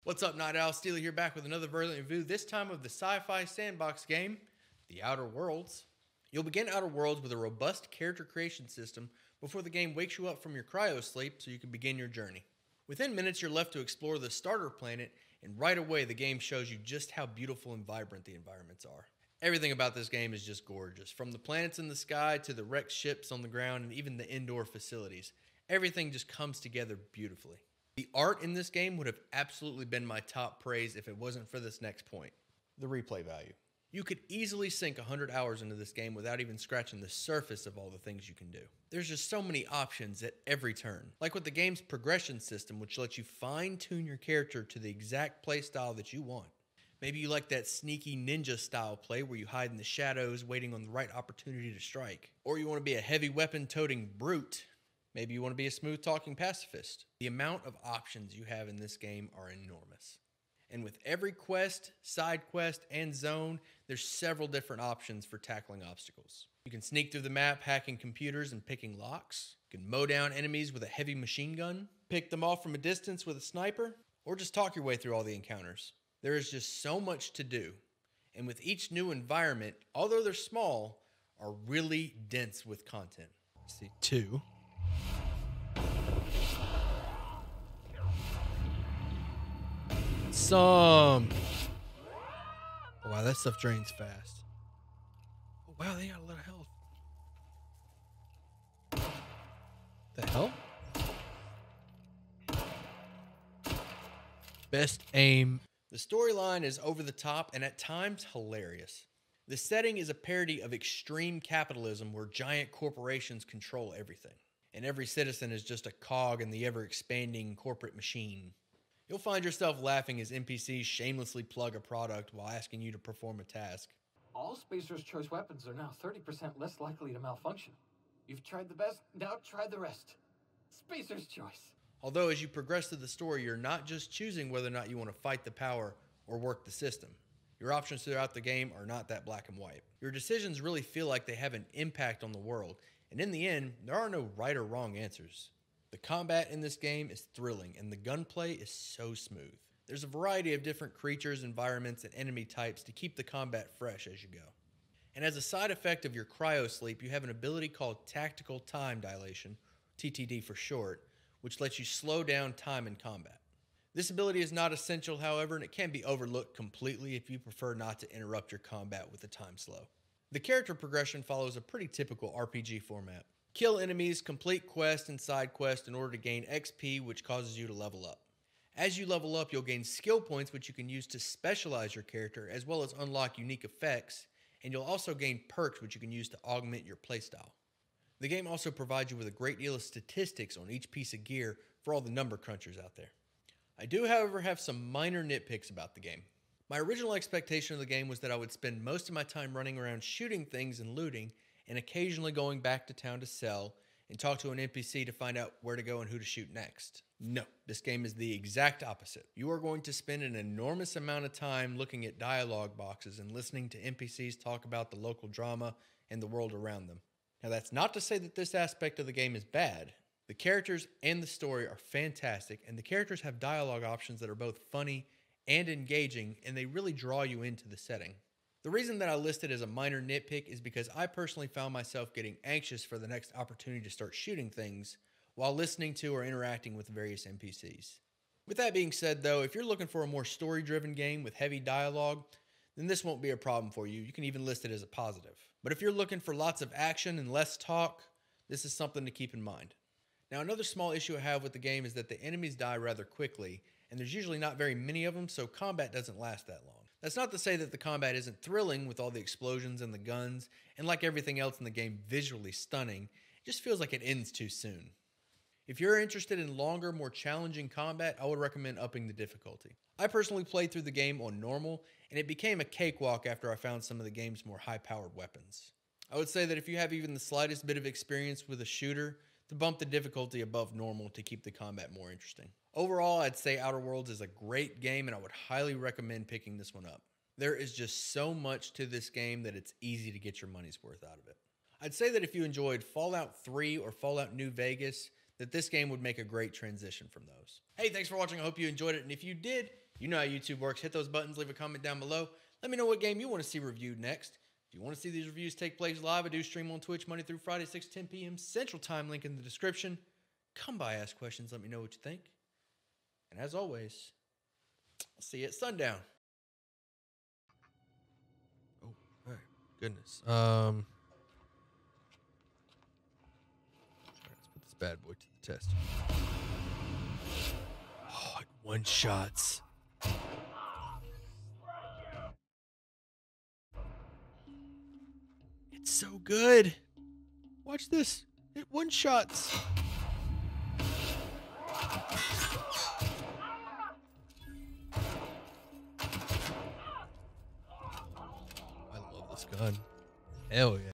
What's up, Night Owl? Steely here, back with another Virulent review, this time of the sci-fi sandbox game, The Outer Worlds. You'll begin Outer Worlds with a robust character creation system before the game wakes you up from your cryo sleep so you can begin your journey. Within minutes, you're left to explore the starter planet, and right away the game shows you just how beautiful and vibrant the environments are. Everything about this game is just gorgeous, from the planets in the sky to the wrecked ships on the ground and even the indoor facilities. Everything just comes together beautifully. The art in this game would have absolutely been my top praise if it wasn't for this next point, the replay value. You could easily sink 100 hours into this game without even scratching the surface of all the things you can do. There's just so many options at every turn, like with the game's progression system, which lets you fine-tune your character to the exact playstyle that you want. Maybe you like that sneaky ninja style play where you hide in the shadows waiting on the right opportunity to strike. Or you want to be a heavy weapon toting brute. Maybe you want to be a smooth-talking pacifist. The amount of options you have in this game are enormous. And with every quest, side quest, and zone, there's several different options for tackling obstacles. You can sneak through the map, hacking computers and picking locks. You can mow down enemies with a heavy machine gun, pick them off from a distance with a sniper, or just talk your way through all the encounters. There is just so much to do. And with each new environment, although they're small, are really dense with content. Let's see, 2. Oh, wow, that stuff drains fast. Oh, wow, they got a lot of health. The hell? Best aim. The storyline is over the top and at times hilarious. The setting is a parody of extreme capitalism where giant corporations control everything, and every citizen is just a cog in the ever-expanding corporate machine. You'll find yourself laughing as NPCs shamelessly plug a product while asking you to perform a task. All Spacer's Choice weapons are now 30% less likely to malfunction. You've tried the best, now try the rest. Spacer's Choice. Although as you progress through the story, you're not just choosing whether or not you want to fight the power or work the system. Your options throughout the game are not that black and white. Your decisions really feel like they have an impact on the world, and in the end, there are no right or wrong answers. The combat in this game is thrilling, and the gunplay is so smooth. There's a variety of different creatures, environments, and enemy types to keep the combat fresh as you go. And as a side effect of your cryo sleep, you have an ability called Tactical Time Dilation, TTD for short, which lets you slow down time in combat. This ability is not essential, however, and it can be overlooked completely if you prefer not to interrupt your combat with the time slow. The character progression follows a pretty typical RPG format. Kill enemies, complete quests and side quests in order to gain XP, which causes you to level up. As you level up, you'll gain skill points, which you can use to specialize your character, as well as unlock unique effects, and you'll also gain perks, which you can use to augment your playstyle. The game also provides you with a great deal of statistics on each piece of gear for all the number crunchers out there. I do, however, have some minor nitpicks about the game. My original expectation of the game was that I would spend most of my time running around shooting things and looting, and occasionally going back to town to sell and talk to an NPC to find out where to go and who to shoot next. No, this game is the exact opposite. You are going to spend an enormous amount of time looking at dialogue boxes and listening to NPCs talk about the local drama and the world around them. Now, that's not to say that this aspect of the game is bad. The characters and the story are fantastic, and the characters have dialogue options that are both funny and engaging, and they really draw you into the setting. The reason that I list it as a minor nitpick is because I personally found myself getting anxious for the next opportunity to start shooting things while listening to or interacting with various NPCs. With that being said, though, if you're looking for a more story-driven game with heavy dialogue, then this won't be a problem for you. You can even list it as a positive. But if you're looking for lots of action and less talk, this is something to keep in mind. Now, another small issue I have with the game is that the enemies die rather quickly, and there's usually not very many of them, so combat doesn't last that long. That's not to say that the combat isn't thrilling with all the explosions and the guns, and like everything else in the game, visually stunning. It just feels like it ends too soon. If you're interested in longer, more challenging combat, I would recommend upping the difficulty. I personally played through the game on normal, and it became a cakewalk after I found some of the game's more high-powered weapons. I would say that if you have even the slightest bit of experience with a shooter, to bump the difficulty above normal to keep the combat more interesting. Overall, I'd say Outer Worlds is a great game, and I would highly recommend picking this one up. There is just so much to this game that it's easy to get your money's worth out of it. I'd say that if you enjoyed Fallout 3 or Fallout New Vegas, that this game would make a great transition from those. Hey, thanks for watching. I hope you enjoyed it, and if you did, You know how YouTube works. Hit those buttons, leave a comment down below. Let me know what game you want to see reviewed next. If you want to see these reviews take place live, I do stream on Twitch Monday through Friday, 6 to 10 p.m. Central Time, link in the description. Come by, ask questions, let me know what you think. And as always, I'll see you at sundown. Oh, all right. Goodness. All right, let's put this bad boy to the test. Oh, it one-shots. It's so good. Watch this. It one-shots. I love this gun. Hell yeah.